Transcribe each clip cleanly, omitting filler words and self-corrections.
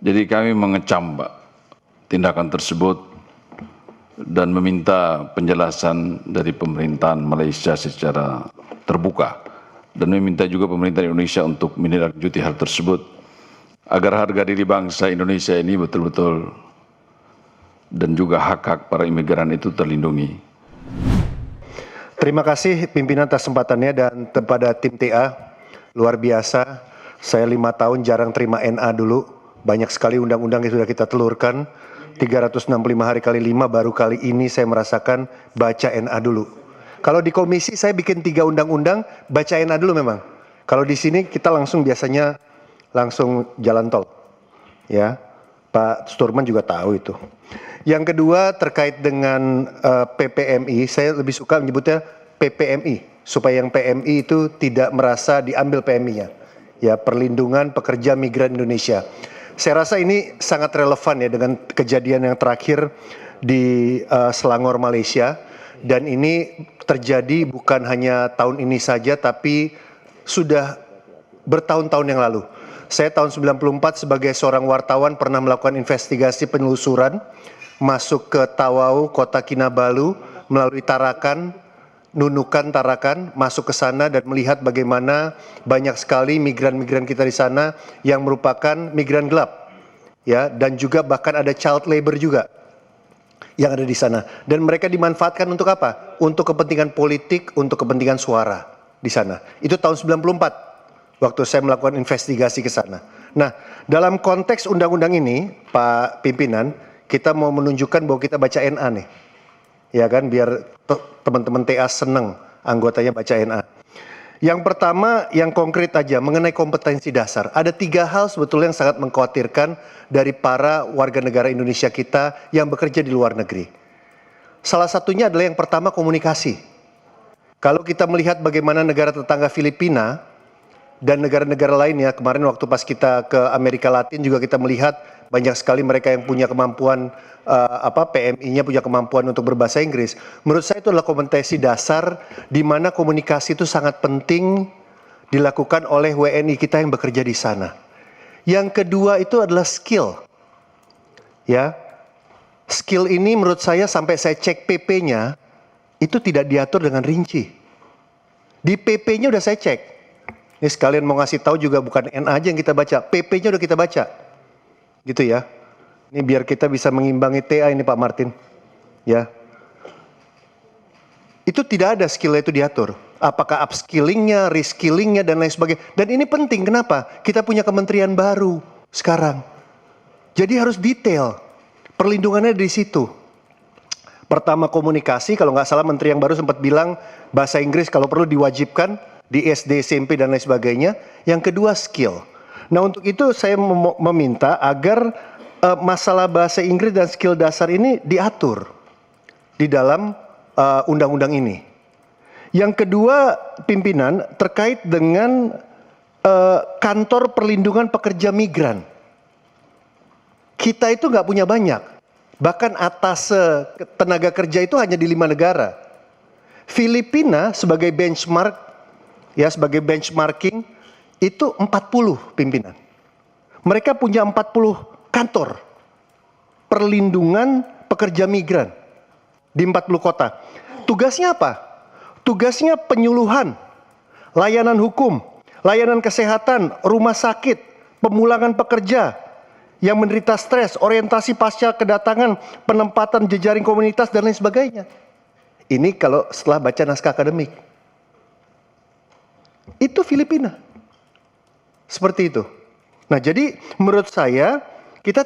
Jadi kami mengecam Pak, tindakan tersebut dan meminta penjelasan dari pemerintahan Malaysia secara terbuka dan meminta juga pemerintah Indonesia untuk menindaklanjuti hal tersebut agar harga diri bangsa Indonesia ini betul-betul dan juga hak-hak para imigran itu terlindungi. Terima kasih pimpinan atas kesempatannya dan kepada tim TA, luar biasa. Saya 5 tahun jarang terima NA dulu, banyak sekali undang-undang yang sudah kita telurkan, 365 hari kali 5 baru kali ini saya merasakan baca NA dulu. Kalau di komisi saya bikin 3 undang-undang, baca NA dulu memang. Kalau di sini kita biasanya langsung jalan tol. Ya, Pak Sturman juga tahu itu. Yang kedua terkait dengan PPMI, saya lebih suka menyebutnya PPMI supaya yang PMI itu tidak merasa diambil PMI-nya. Ya, Perlindungan Pekerja Migran Indonesia. Saya rasa ini sangat relevan ya dengan kejadian yang terakhir di Selangor, Malaysia, dan ini terjadi bukan hanya tahun ini saja tapi sudah bertahun-tahun yang lalu. Saya tahun 94 sebagai seorang wartawan pernah melakukan investigasi penelusuran masuk ke Tawau, Kota Kinabalu, melalui Tarakan, Nunukan, Tarakan, masuk ke sana dan melihat bagaimana banyak sekali migran-migran kita di sana yang merupakan migran gelap, ya, dan juga bahkan ada child labor juga yang ada di sana. Dan mereka dimanfaatkan untuk apa? Untuk kepentingan politik, untuk kepentingan suara di sana. Itu tahun 94 waktu saya melakukan investigasi ke sana. Nah, dalam konteks undang-undang ini, Pak Pimpinan, kita mau menunjukkan bahwa kita baca NA nih. Ya kan, biar teman-teman TA senang anggotanya baca NA. Yang pertama, yang konkret aja mengenai kompetensi dasar. Ada 3 hal sebetulnya yang sangat mengkhawatirkan dari para warga negara Indonesia kita yang bekerja di luar negeri. Salah satunya adalah yang pertama, komunikasi. Kalau kita melihat bagaimana negara tetangga Filipina dan negara-negara lainnya, kemarin waktu pas kita ke Amerika Latin juga kita melihat banyak sekali mereka yang punya kemampuan PMI-nya punya kemampuan untuk berbahasa Inggris. Menurut saya itu adalah kompetensi dasar di mana komunikasi itu sangat penting dilakukan oleh WNI kita yang bekerja di sana. Yang kedua itu adalah skill. Ya. Skill ini menurut saya sampai saya cek PP-nya itu tidak diatur dengan rinci. Di PP-nya udah saya cek. Ini sekalian mau ngasih tahu juga bukan NA aja yang kita baca, PP-nya udah kita baca. Gitu ya. Ini biar kita bisa mengimbangi TA ini Pak Martin. Ya. Itu tidak ada skill itu diatur. Apakah upskillingnya, reskillingnya dan lain sebagainya. Dan ini penting, kenapa? Kita punya kementerian baru sekarang. Jadi harus detail. Perlindungannya di situ. Pertama komunikasi, kalau nggak salah menteri yang baru sempat bilang bahasa Inggris kalau perlu diwajibkan di SD, SMP dan lain sebagainya. Yang kedua skill. Nah untuk itu saya meminta agar masalah bahasa Inggris dan skill dasar ini diatur di dalam undang-undang ini. Yang kedua, pimpinan, terkait dengan kantor perlindungan pekerja migran. Kita itu nggak punya banyak. Bahkan atas tenaga kerja itu hanya di 5 negara. Filipina sebagai benchmark, ya sebagai benchmarking, itu 40 pimpinan. Mereka punya 40 kantor perlindungan pekerja migran di 40 kota. Tugasnya apa? Tugasnya penyuluhan, layanan hukum, layanan kesehatan, rumah sakit, pemulangan pekerja yang menderita stres, orientasi pasca kedatangan, penempatan jejaring komunitas dan lain sebagainya. Ini kalau setelah baca naskah akademik. Itu Filipina. Seperti itu. Nah, jadi menurut saya kita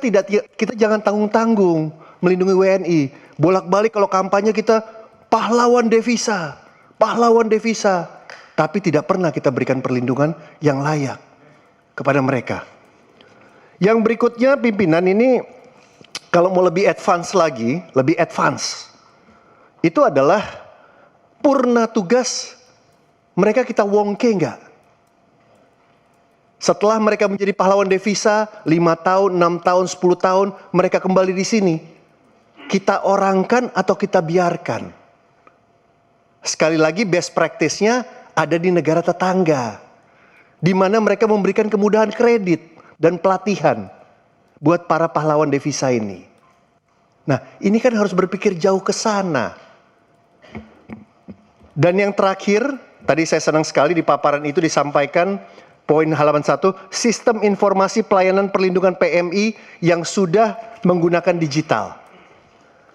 jangan tanggung-tanggung melindungi WNI. Bolak-balik kalau kampanye kita pahlawan devisa, tapi tidak pernah kita berikan perlindungan yang layak kepada mereka. Yang berikutnya pimpinan ini kalau mau lebih advance lagi, itu adalah purna tugas mereka kita wongke enggak? Setelah mereka menjadi pahlawan devisa, 5 tahun, 6 tahun, 10 tahun, mereka kembali di sini. Kita orangkan atau kita biarkan? Sekali lagi best practice-nya ada di negara tetangga. Di mana mereka memberikan kemudahan kredit dan pelatihan. buat para pahlawan devisa ini. Nah, ini kan harus berpikir jauh ke sana. Dan yang terakhir, tadi saya senang sekali di paparan itu disampaikan poin halaman 1, sistem informasi pelayanan perlindungan PMI yang sudah menggunakan digital.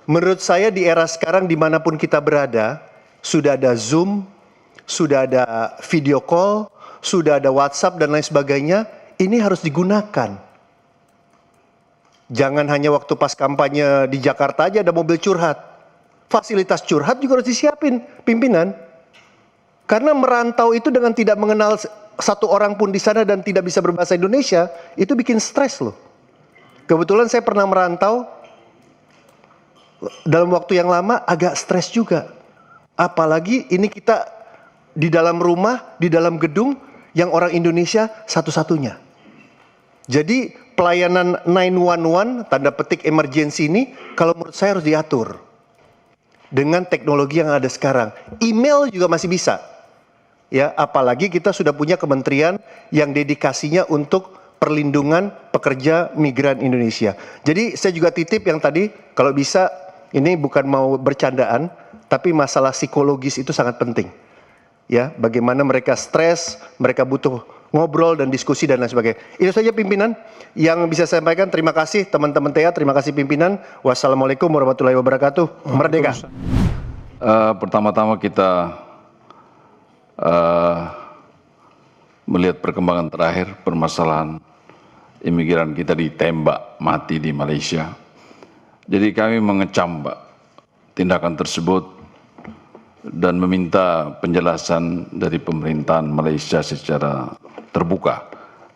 Menurut saya di era sekarang dimanapun kita berada, sudah ada Zoom, sudah ada video call, sudah ada WhatsApp dan lain sebagainya, ini harus digunakan. Jangan hanya waktu pas kampanye di Jakarta aja ada mobil curhat. Fasilitas curhat juga harus disiapin pimpinan. Karena merantau itu dengan tidak mengenal satu orang pun di sana dan tidak bisa berbahasa Indonesia, itu bikin stres loh. Kebetulan saya pernah merantau, dalam waktu yang lama agak stres juga. Apalagi ini kita di dalam rumah, di dalam gedung yang orang Indonesia satu-satunya. Jadi pelayanan 911 tanda petik emergency ini kalau menurut saya harus diatur dengan teknologi yang ada sekarang. Email juga masih bisa. Ya, apalagi kita sudah punya kementerian yang dedikasinya untuk perlindungan pekerja migran Indonesia. Jadi saya juga titip yang tadi, kalau bisa ini bukan mau bercandaan, tapi masalah psikologis itu sangat penting. Ya, bagaimana mereka stres, mereka butuh ngobrol dan diskusi dan lain sebagainya. Itu saja pimpinan yang bisa saya sampaikan. Terima kasih teman-teman TEA, terima kasih pimpinan. Wassalamualaikum warahmatullahi wabarakatuh. Merdeka. Pertama-tama kita melihat perkembangan terakhir permasalahan imigran kita ditembak mati di Malaysia. Jadi kami mengecam tindakan tersebut dan meminta penjelasan dari pemerintahan Malaysia secara terbuka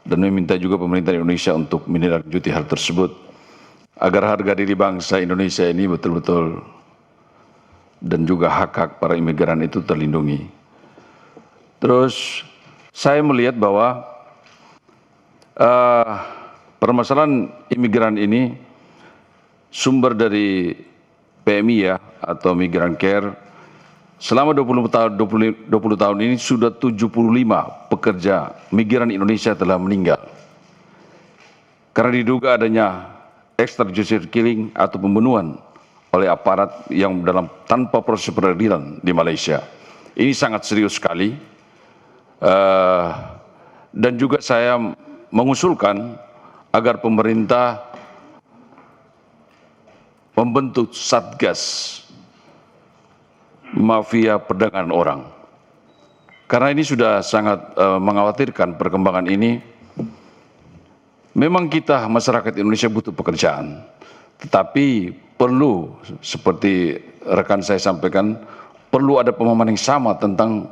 dan meminta juga pemerintah Indonesia untuk menindaklanjuti hal tersebut agar harga diri bangsa Indonesia ini betul-betul dan juga hak-hak para imigran itu terlindungi. Terus saya melihat bahwa permasalahan imigran ini sumber dari PMI ya atau Migrant Care selama 20 tahun ini sudah 75 pekerja migran Indonesia telah meninggal karena diduga adanya extrajudicial killing atau pembunuhan oleh aparat yang tanpa proses peradilan di Malaysia. Ini sangat serius sekali dan juga saya mengusulkan agar pemerintah membentuk satgas mafia perdagangan orang. Karena ini sudah sangat mengkhawatirkan perkembangan ini. Memang kita masyarakat Indonesia butuh pekerjaan, tetapi perlu seperti rekan saya sampaikan, perlu ada pemahaman yang sama tentang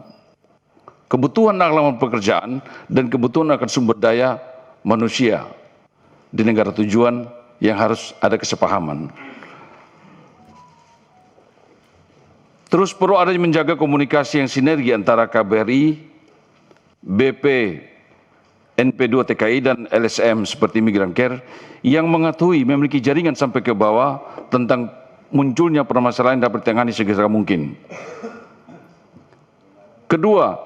kebutuhan akan pekerjaan dan kebutuhan akan sumber daya manusia di negara tujuan yang harus ada kesepahaman. Terus perlu ada menjaga komunikasi yang sinergi antara KBRI, BP, NP2 TKI dan LSM seperti Migrant Care yang mengetahui memiliki jaringan sampai ke bawah tentang munculnya permasalahan yang dapat ditangani segera mungkin. Kedua,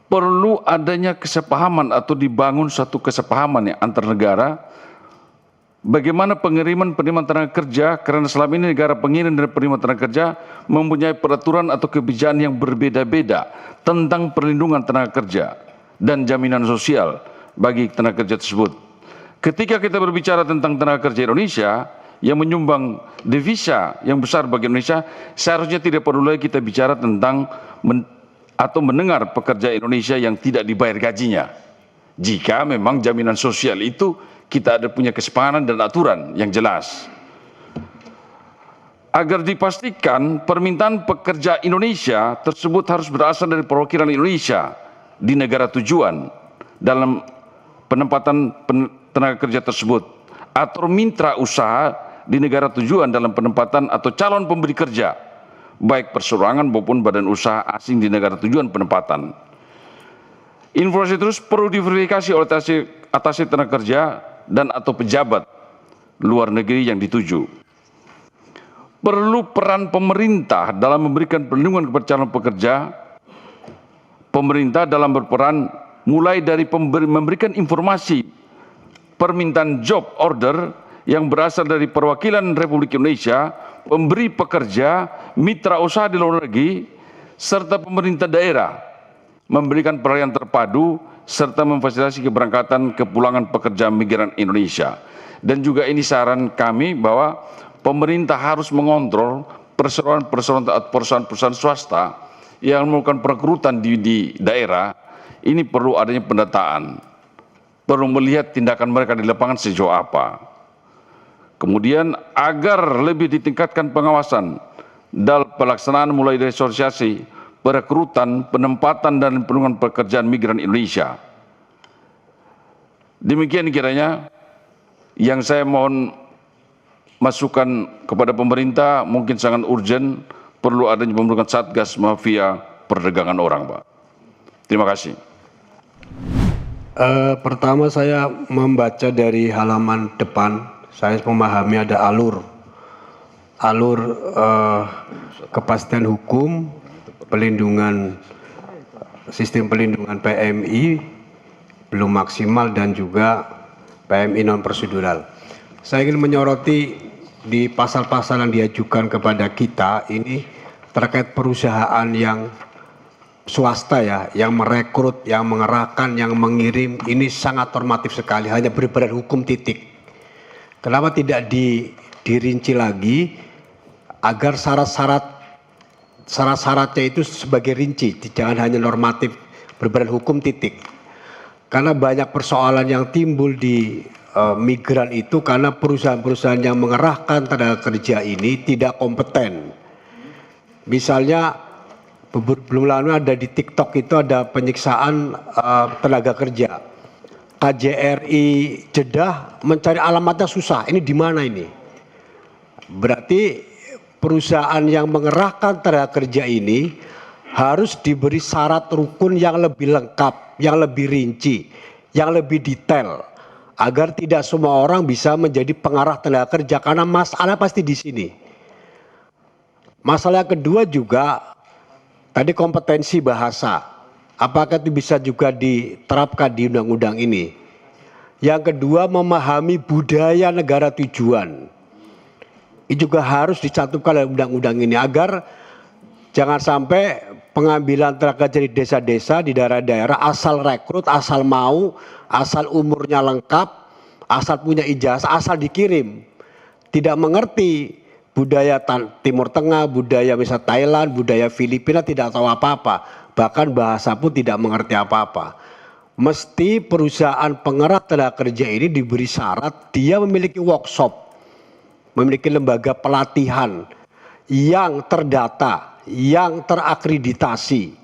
perlu adanya kesepahaman atau dibangun satu kesepahaman antar negara bagaimana penerimaan tenaga kerja, karena selama ini negara pengirim dan penerima tenaga kerja mempunyai peraturan atau kebijakan yang berbeda-beda tentang perlindungan tenaga kerja dan jaminan sosial bagi tenaga kerja tersebut. Ketika kita berbicara tentang tenaga kerja Indonesia yang menyumbang devisa yang besar bagi Indonesia, seharusnya tidak perlu lagi kita bicara tentang atau mendengar pekerja Indonesia yang tidak dibayar gajinya. Jika memang jaminan sosial itu kita ada punya kesepakatan dan aturan yang jelas. Agar dipastikan permintaan pekerja Indonesia tersebut harus berasal dari perwakilan Indonesia di negara tujuan dalam penempatan tenaga kerja tersebut atau mitra usaha di negara tujuan dalam penempatan atau calon pemberi kerja baik perseorangan maupun badan usaha asing di negara tujuan penempatan. Informasi terus perlu diverifikasi oleh atase tenaga kerja dan atau pejabat luar negeri yang dituju. Perlu peran pemerintah dalam memberikan perlindungan kepada calon pekerja. Pemerintah dalam berperan mulai dari memberikan informasi permintaan job order yang berasal dari perwakilan Republik Indonesia, pemberi pekerja, mitra usaha di luar negeri, serta pemerintah daerah memberikan pelayanan terpadu serta memfasilitasi keberangkatan kepulangan pekerja migran Indonesia. Dan juga ini saran kami bahwa pemerintah harus mengontrol perusahaan-perusahaan swasta yang melakukan perekrutan di daerah. Ini perlu adanya pendataan, perlu melihat tindakan mereka di lapangan sejauh apa. Kemudian agar lebih ditingkatkan pengawasan dalam pelaksanaan mulai dari sosialisasi, perekrutan, penempatan dan penurunan pekerjaan migran Indonesia. Demikian kiranya yang saya mohon masukan kepada pemerintah, mungkin sangat urgent, perlu adanya pembentukan Satgas Mafia Perdagangan Orang, Pak. Terima kasih. Pertama saya membaca dari halaman depan, saya memahami ada alur kepastian hukum, pelindungan, sistem pelindungan PMI belum maksimal dan juga PMI non prosedural. Saya ingin menyoroti di pasal-pasal yang diajukan kepada kita ini terkait perusahaan yang swasta ya, yang merekrut, yang mengerahkan, yang mengirim, ini sangat normatif sekali, hanya berbadan hukum titik. Kenapa tidak dirinci lagi agar syarat-syaratnya itu sebagai rinci, jangan hanya normatif berbadan hukum titik. Karena banyak persoalan yang timbul di migran itu karena perusahaan-perusahaan yang mengerahkan tenaga kerja ini tidak kompeten. Misalnya belum lama ada di TikTok itu ada penyiksaan tenaga kerja. KJRI Jeddah mencari alamatnya susah. Ini di mana ini? Berarti perusahaan yang mengerahkan tenaga kerja ini harus diberi syarat rukun yang lebih lengkap, yang lebih rinci, yang lebih detail, agar tidak semua orang bisa menjadi pengarah tenaga kerja, karena masalah pasti di sini. Masalah kedua juga tadi kompetensi bahasa, apakah itu bisa juga diterapkan di undang-undang ini? Yang kedua, memahami budaya negara tujuan. Ini juga harus dicantumkan dalam undang-undang ini agar jangan sampai pengambilan tenaga kerja di desa-desa, di daerah-daerah asal rekrut, asal mau, asal umurnya lengkap, asal punya ijazah, asal dikirim. Tidak mengerti budaya Timur Tengah, budaya misalnya Thailand, budaya Filipina, tidak tahu apa-apa. Bahkan bahasa pun tidak mengerti apa-apa. Mesti perusahaan pengerat tenaga kerja ini diberi syarat dia memiliki workshop, memiliki lembaga pelatihan yang terdata, yang terakreditasi,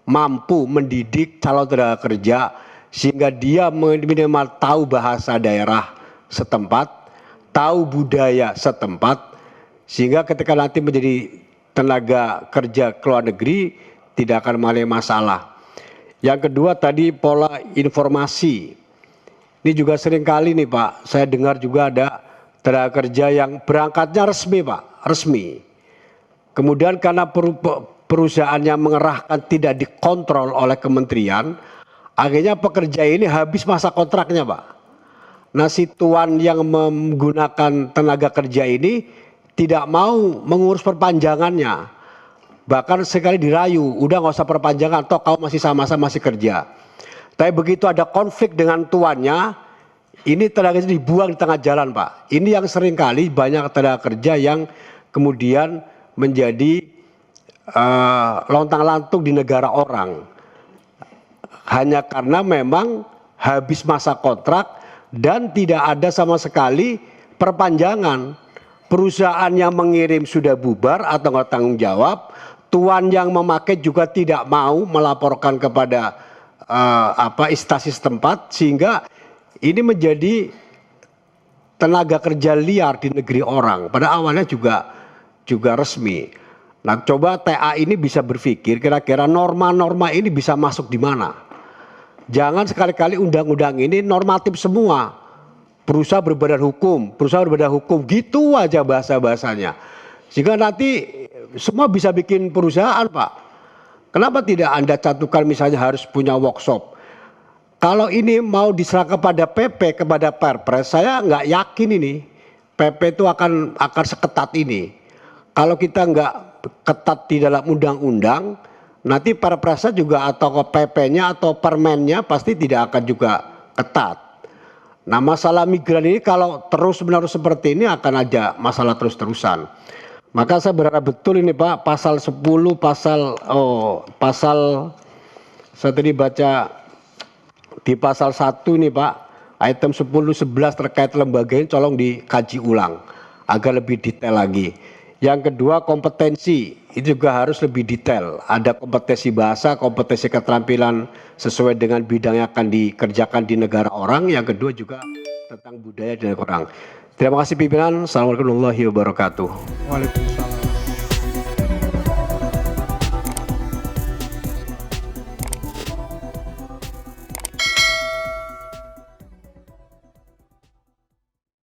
mampu mendidik calon tenaga kerja sehingga dia minimal tahu bahasa daerah setempat, tahu budaya setempat, sehingga ketika nanti menjadi tenaga kerja ke luar negeri tidak akan mengalami masalah. Yang kedua tadi pola informasi. Ini juga seringkali nih Pak, saya dengar juga ada tenaga kerja yang berangkatnya resmi Pak, resmi. Kemudian karena perusahaan yang mengerahkan tidak dikontrol oleh kementerian, akhirnya pekerja ini habis masa kontraknya Pak. Nah si tuan yang menggunakan tenaga kerja ini tidak mau mengurus perpanjangannya. Bahkan sekali dirayu, udah nggak usah perpanjangan, toh kau masih sama-sama masih kerja. Tapi begitu ada konflik dengan tuannya, ini tenaga kerja dibuang di tengah jalan Pak. Ini yang seringkali banyak tenaga kerja yang kemudian menjadi lontang-lantung di negara orang. Hanya karena memang habis masa kontrak dan tidak ada sama sekali perpanjangan. Perusahaan yang mengirim sudah bubar atau nggak tanggung jawab. Tuan yang memakai juga tidak mau melaporkan kepada instansi setempat, sehingga ini menjadi tenaga kerja liar di negeri orang. Pada awalnya juga resmi. Nah, coba TA ini bisa berpikir kira-kira norma-norma ini bisa masuk di mana. Jangan sekali-kali undang-undang ini normatif semua. Perusahaan berbadan hukum, gitu aja bahasa-bahasanya. Sehingga nanti semua bisa bikin perusahaan Pak. Kenapa tidak Anda cantumkan misalnya harus punya workshop? Kalau ini mau diserahkan kepada PP, kepada Perpres, saya nggak yakin ini PP itu akan seketat ini. Kalau kita nggak ketat di dalam undang-undang, nanti perpresnya juga atau PP-nya atau permennya pasti tidak akan juga ketat. Nah, masalah migran ini kalau terus-menerus seperti ini akan ada masalah terus-terusan. Maka saya berharap betul ini Pak, pasal 10, saya tadi baca di pasal 1 ini Pak, item 10, 11 terkait lembaga ini tolong dikaji ulang agar lebih detail lagi. Yang kedua, kompetensi itu juga harus lebih detail. Ada kompetensi bahasa, kompetensi keterampilan sesuai dengan bidang yang akan dikerjakan di negara orang. Yang kedua juga tentang budaya di negara orang. Terima kasih pimpinan. Assalamualaikum warahmatullahi wabarakatuh. Waalaikumsalam.